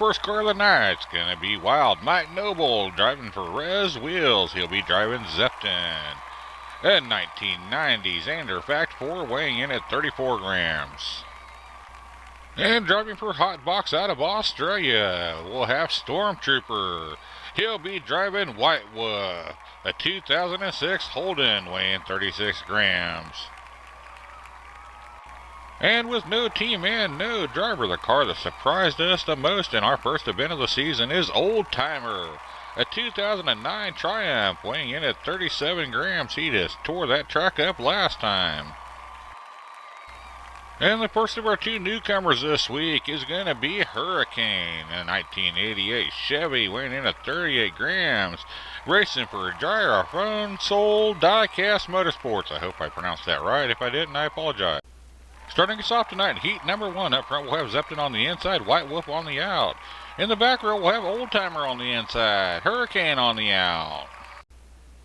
first car of the night is going to be Wild Mike Noble driving for Rez Wheels. He'll be driving Zepton. A 1990 Xander Fact 4 weighing in at 34 grams. And driving for Hot Box out of Australia, we'll have Stormtrooper. He'll be driving White Wolf, a 2006 Holden weighing 36 grams. And with no team and no driver, the car that surprised us the most in our first event of the season is Old Timer, a 2009 Triumph weighing in at 37 grams. He just tore that track up last time. And the first of our two newcomers this week is going to be Hurricane, a 1988 Chevy weighing in at 38 grams, racing for Gyrophone Soul Diecast Motorsports. I hope I pronounced that right. If I didn't, I apologize. Starting us off tonight, heat number 1. Up front, we'll have Zepton on the inside, White Wolf on the out. In the back row, we'll have Old Timer on the inside, Hurricane on the out.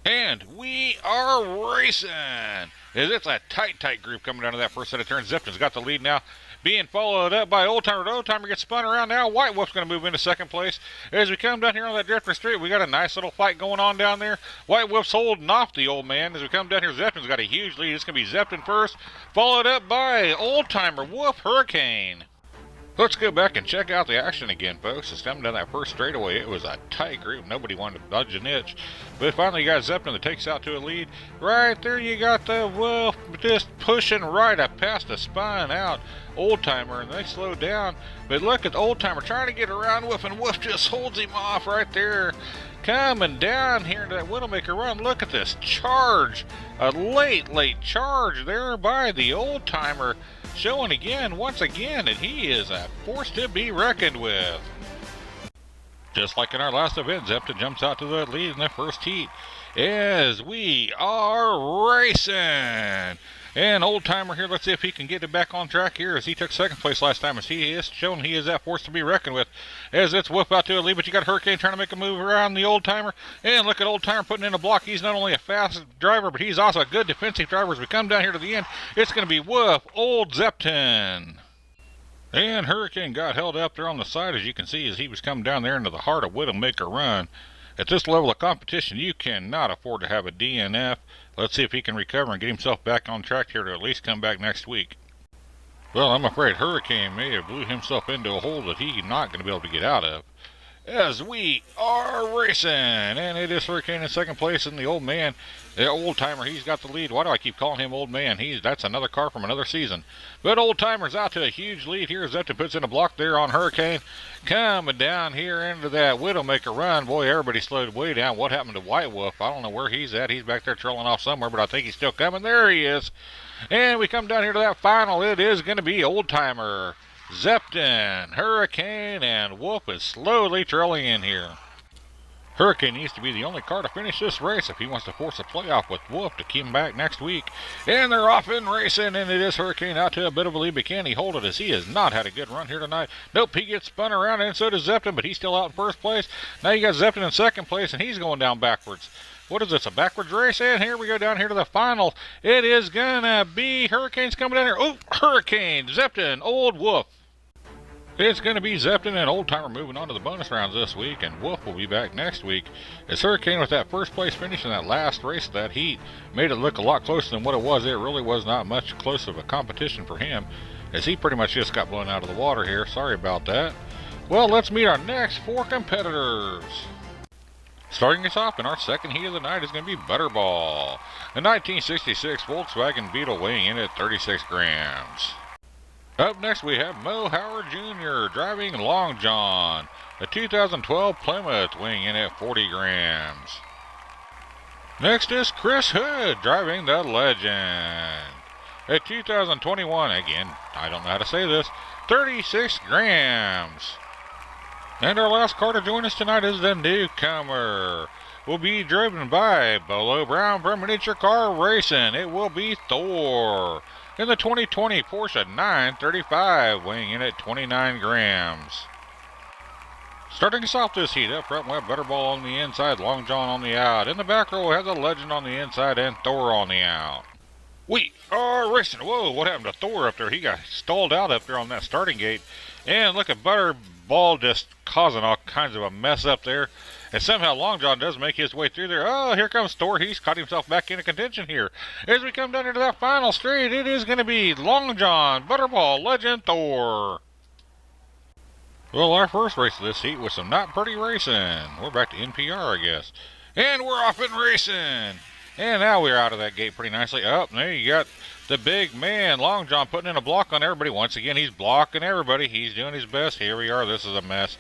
And we are racing! It's a tight group coming down to that first set of turns. Zepton's got the lead now, being followed up by Old Timer. Old Timer gets spun around now. White Wolf's going to move into second place. As we come down here on that drifter street, we got a nice little fight going on down there. White Wolf's holding off the old man. As we come down here, Zepton's got a huge lead. It's going to be Zepton first, followed up by Old Timer, Wolf, Hurricane. Let's go back and check out the action again, folks. It's coming down that first straightaway. It was a tight group. Nobody wanted to budge an inch. But finally, you got Zepton that takes out to a lead. Right there, you got the Wolf just pushing right up past the spine out Old Timer, and they slow down. But look at Old Timer trying to get around Wolf, and Wolf just holds him off right there. Coming down here into that Widowmaker run. Look at this charge. A late charge there by the Old Timer. Showing again, once again, that he is a force to be reckoned with. Just like in our last event, Zepton jumps out to the lead in the first heat as we are racing. And Old Timer here, let's see if he can get it back on track here, as he took second place last time, as he is shown he is that force to be reckoned with. As it's Wolf out to a lead, but you got Hurricane trying to make a move around the Old Timer. And look at Old Timer putting in a block. He's not only a fast driver, but he's also a good defensive driver. As we come down here to the end, it's going to be Wolf, Old Zepton. And Hurricane got held up there on the side, as you can see, as he was coming down there into the heart of Widowmaker Run. At this level of competition, you cannot afford to have a DNF. Let's see if he can recover and get himself back on track here to at least come back next week. Well, I'm afraid Hurricane may have blew himself into a hole that he's not going to be able to get out of. As we are racing, and it is Hurricane in second place, and the old man, the Old Timer, he's got the lead. Why do I keep calling him Old Man? That's another car from another season. But Old Timer's out to a huge lead here. Zepton puts in a block there on Hurricane. Coming down here into that Widowmaker Run. Boy, everybody slowed way down. What happened to White Wolf? I don't know where he's at. He's back there trailing off somewhere, but I think he's still coming. There he is. And we come down here to that final. It is going to be Old Timer, Zepton, Hurricane, and Wolf is slowly trailing in here. Hurricane needs to be the only car to finish this race if he wants to force a playoff with Wolf to keep him back next week. And they're off in racing, and it is Hurricane out to a bit of a lead, but can he hold it, as he has not had a good run here tonight? Nope, he gets spun around, and so does Zepton, but he's still out in first place. Now you got Zepton in second place, and he's going down backwards. What is this, a backwards race? And here we go down here to the final. It is going to be Hurricane's coming down here. Oh, Hurricane, Zepton, Old Wolf. It's going to be Zepton and Old Timer moving on to the bonus rounds this week, and Wolf will be back next week. As Hurricane, with that first place finish in that last race of that heat, made it look a lot closer than what it was. It really was not much closer of a competition for him, as he pretty much just got blown out of the water here. Sorry about that. Well, let's meet our next four competitors. Starting us off in our second heat of the night is going to be Butterball, a 1966 Volkswagen Beetle weighing in at 36 grams. Up next, we have Mo Howard Jr. driving Long John, a 2012 Plymouth weighing in at 40 grams. Next is Chris Hood driving the Legend, a 2021, again, I don't know how to say this, 36 grams. And our last car to join us tonight is the newcomer. Will be driven by Bolo Brown from Miniature Car Racing. It will be Thor in the 2020 Porsche 935, weighing in at 29 grams. Starting us off this heat, up front we have Butterball on the inside, Long John on the out. In the back row we have the Legend on the inside and Thor on the out. We are racing. Whoa, what happened to Thor up there? He got stalled out up there on that starting gate. And look at Ball just causing all kinds of a mess up there. And somehow Long John does make his way through there. Oh, here comes Thor. He's caught himself back into contention here. As we come down into that final straight, it is going to be Long John, Butterball, Legend, Thor. Well, our first race of this heat was some not pretty racing. We're back to NPR, I guess. And we're off and racing. And now we're out of that gate pretty nicely. Up, there you got the big man, Long John, putting in a block on everybody. Once again, he's blocking everybody. He's doing his best. Here we are. This is a mess.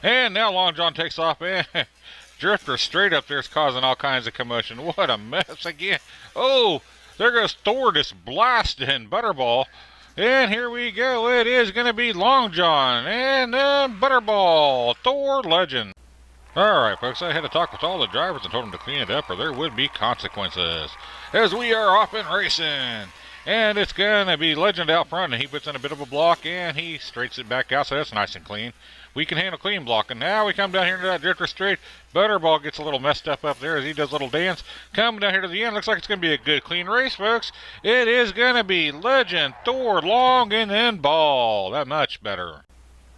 And now Long John takes off, and Drifter straight up there is causing all kinds of commotion. What a mess again. Oh, there goes Thor just blasting Butterball. And here we go. It is going to be Long John and then Butterball, Thor, Legend. Alright, folks, I had to talk with all the drivers and told them to clean it up or there would be consequences. As we are off and racing. And it's going to be Legend out front, and he puts in a bit of a block, and he straightens it back out, so that's nice and clean. We can handle clean blocking. Now we come down here into that drifter straight. Butterball gets a little messed up there as he does a little dance. Coming down here to the end. Looks like it's going to be a good, clean race, folks. It is going to be Legend, Thor, Long, and then Ball. That much better.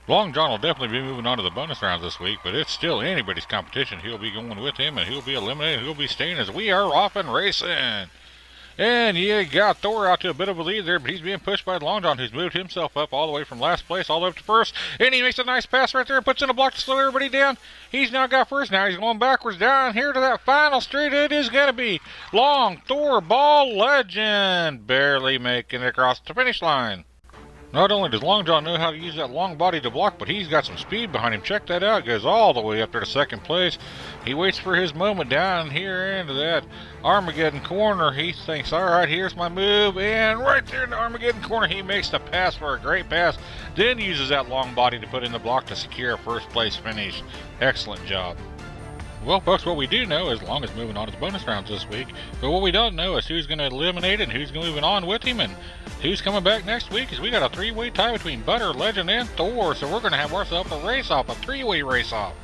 Long John will definitely be moving on to the bonus rounds this week, but it's still anybody's competition. He'll be going with him, and he'll be eliminated. He'll be staying as we are off and racing. And you got Thor out to a bit of a lead there, but he's being pushed by Long John, who's moved himself up all the way from last place all the way up to first. And he makes a nice pass right there and puts in a block to slow everybody down. He's now got first. Now he's going backwards down here to that final straight. It is going to be Long, Thor, Ball, Legend. Barely making it across the finish line. Not only does Long John know how to use that long body to block, but he's got some speed behind him. Check that out. Goes all the way up there to second place. He waits for his moment down here into that Armageddon corner. He thinks, all right, here's my move. And right there in the Armageddon corner, he makes the pass for a great pass. Then uses that long body to put in the block to secure a first place finish. Excellent job. Well, folks, what we do know is Long is moving on to the bonus rounds this week. But what we don't know is who's going to eliminate it and who's moving on with him and who's coming back next week. Because we got a three-way tie between Butter, Legend, and Thor. So we're going to have ourselves a race-off, a three-way race-off.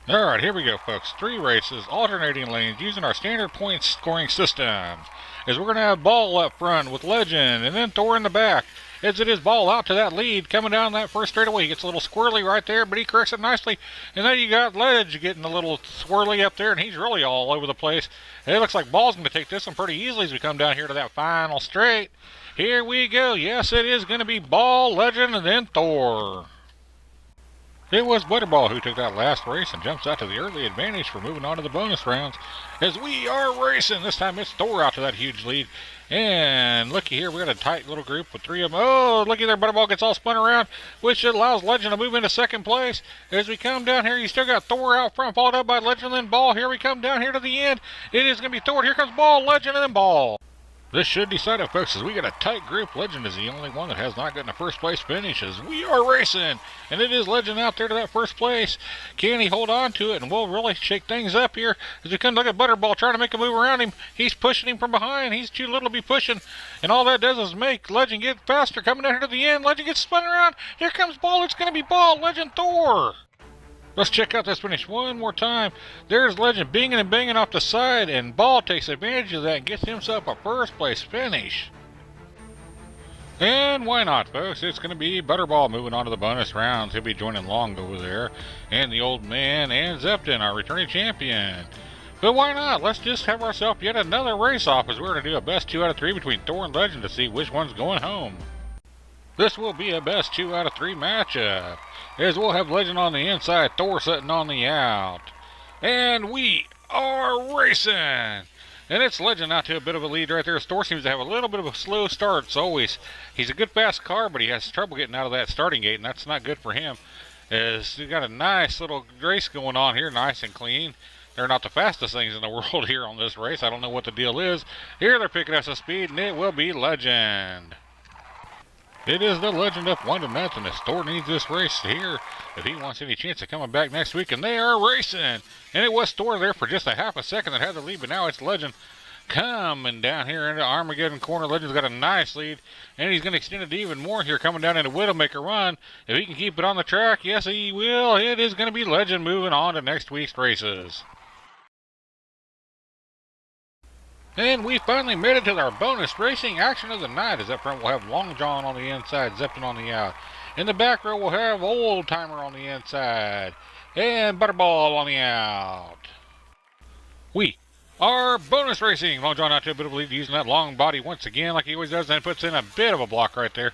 All right, here we go, folks. 3 races, alternating lanes, using our standard point scoring system. As we're going to have Ball up front with Legend and then Thor in the back. As it is Ball out to that lead, coming down that first straightaway. He gets a little squirrely right there, but he corrects it nicely. And then you got Ledge getting a little swirly up there, and he's really all over the place. And it looks like Ball's going to take this one pretty easily as we come down here to that final straight. Here we go. Yes, it is going to be Ball, Legend, and then Thor. It was Butterball who took that last race and jumps out to the early advantage for moving on to the bonus rounds. As we are racing, this time it's Thor out to that huge lead. And looky here, we got a tight little group with 3 of them. Oh, looky there, Butterball gets all spun around, which allows Legend to move into second place. As we come down here, you still got Thor out front, followed up by Legend and then Ball. Here we come down here to the end. It is going to be Thor. Here comes Ball, Legend, and then Ball. This should decide it, folks, as we got a tight group. Legend is the only one that has not gotten a first place finish as we are racing. And it is Legend out there to that first place. Can he hold on to it? And we'll really shake things up here as we come look at Butterball trying to make a move around him. He's pushing him from behind. He's too little to be pushing. And all that does is make Legend get faster. Coming down here to the end. Legend gets spun around. Here comes Ball. It's going to be Ball, Legend, Thor. Let's check out this finish one more time. There's Legend binging and banging off the side, and Ball takes advantage of that and gets himself a first place finish. And why not, folks? It's going to be Butterball moving on to the bonus rounds. He'll be joining Long over there, and the old man and Zepton, our returning champion. But why not? Let's just have ourselves yet another race-off as we're going to do a best 2 out of 3 between Thor and Legend to see which one's going home. This will be a best 2 out of 3 matchup, as we'll have Legend on the inside, Thor sitting on the out. And we are racing! And it's Legend out to a bit of a lead right there. Thor seems to have a little bit of a slow start. It's always, he's a good fast car, but he has trouble getting out of that starting gate, and that's not good for him. As we got a nice little race going on here, nice and clean. They're not the fastest things in the world here on this race. I don't know what the deal is. Here they're picking up some speed, and it will be Legend. It is the Legend up 1-0 as Thor needs this race here if he wants any chance of coming back next week, and they are racing. And it was Thor there for just a half a second that had the lead, but now it's Legend coming down here into Armageddon corner. Legend's got a nice lead, and he's going to extend it even more here coming down into Widowmaker run. If he can keep it on the track, yes he will. It is going to be Legend moving on to next week's races. And we finally made it to our bonus racing action of the night, as up front we'll have Long John on the inside, Zepton on the out. In the back row, we'll have Old Timer on the inside and Butterball on the out. We are bonus racing. Long John out to a bit of a lead, using that long body once again like he always does, and puts in a bit of a block right there.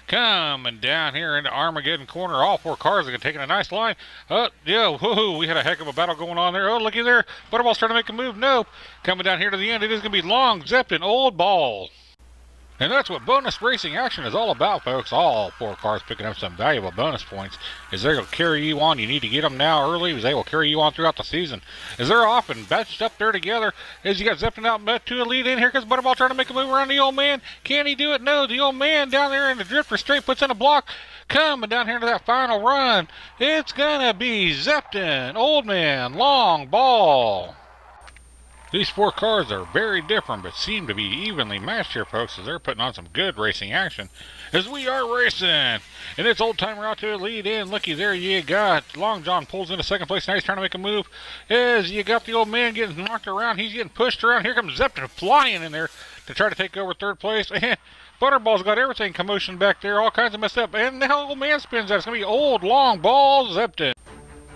Coming down here into Armageddon corner, all four cars are taking a nice line. Yeah, woohoo, we had a heck of a battle going on there. Oh, looky there, Butterball's trying to make a move. Nope. Coming down here to the end, it is going to be Long, Zepton, Old Ball. And that's what bonus racing action is all about, folks. All four cars picking up some valuable bonus points. Is they will carry you on? You need to get them now early, as they will carry you on throughout the season. As they're often batched up there together, as you got Zepton out to a lead in. Here comes Butterball trying to make a move around the old man. Can he do it? No, the old man down there in the drifter straight puts in a block. Coming down here to that final run, it's gonna be Zepton, Old Man, Long, Ball. These four cars are very different, but seem to be evenly matched here, folks, as they're putting on some good racing action. As we are racing, and it's Old Timer out to a lead in. Looky there, you got Long John pulls into second place. Now he's trying to make a move. As you got the old man getting knocked around, he's getting pushed around. Here comes Zepton flying in there to try to take over third place. And Butterball's got everything commotion back there, all kinds of messed up. And now old man spins out. It's going to be Old Long Ball Zepton.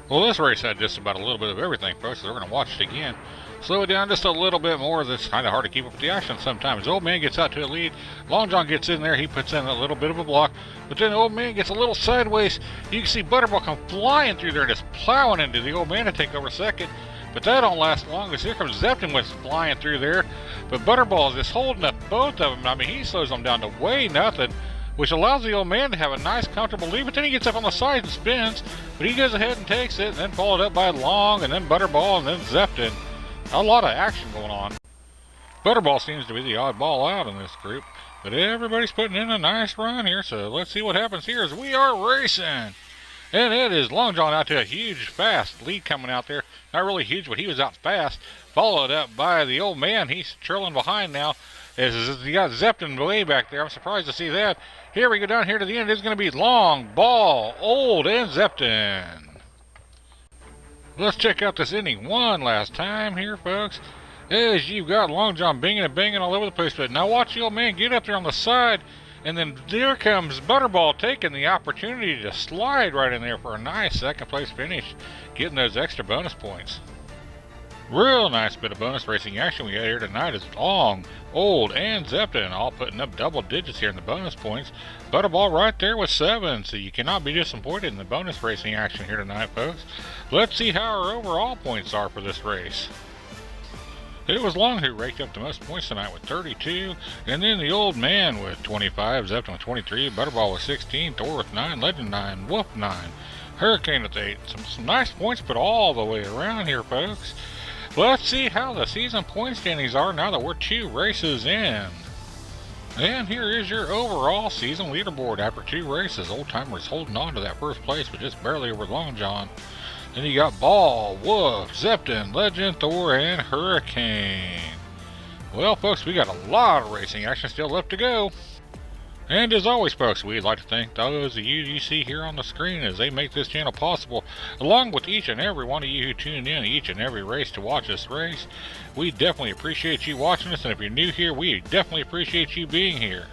Well, this race had just about a little bit of everything, folks, so we're going to watch it again. Slow it down just a little bit more. That's kind of hard to keep up with the action sometimes. The old man gets out to a lead. Long John gets in there. He puts in a little bit of a block. But then the old man gets a little sideways. You can see Butterball come flying through there and just plowing into the old man to take over second. But that don't last long, as here comes Zepton was flying through there. But Butterball is just holding up both of them. I mean, he slows them down to way nothing, which allows the old man to have a nice, comfortable lead. But then he gets up on the side and spins. But he goes ahead and takes it, and then followed up by Long, and then Butterball, and then Zepton. A lot of action going on. Butterball seems to be the oddball out in this group, but everybody's putting in a nice run here, so let's see what happens here as we are racing. And it is Long John out to a huge, fast lead coming out there. Not really huge, but he was out fast. Followed up by the old man. He's trailing behind now. As you got Zepton way back there. I'm surprised to see that. Here we go down here to the end. It's going to be Long, Ball, Old, and Zepton. Let's check out this inning one last time here, folks. As you've got Long John binging and banging all over the place. But now watch the old man get up there on the side. And then there comes Butterball taking the opportunity to slide right in there for a nice second place finish. Getting those extra bonus points. Real nice bit of bonus racing action we got here tonight is Long, Old, and Zepton all putting up double digits here in the bonus points. Butterball right there with 7, so you cannot be disappointed in the bonus racing action here tonight, folks. Let's see how our overall points are for this race. It was Long who raked up the most points tonight with 32, and then the old man with 25, Zepton with 23, Butterball with 16, Thor with 9, Legend 9, Wolf 9, Hurricane with 8. Some nice points put all the way around here, folks. Let's see how the season point standings are now that we're 2 races in. And here is your overall season leaderboard after 2 races. Old Timer's holding on to that first place, but just barely over Long John. Then you got Ball, Wolf, Zepton, Legend, Thor, and Hurricane. Well, folks, we got a lot of racing action still left to go. And as always, folks, we'd like to thank those of you see here on the screen as they make this channel possible, along with each and every one of you who tune in each and every race to watch this race. We definitely appreciate you watching us, and if you're new here, we definitely appreciate you being here.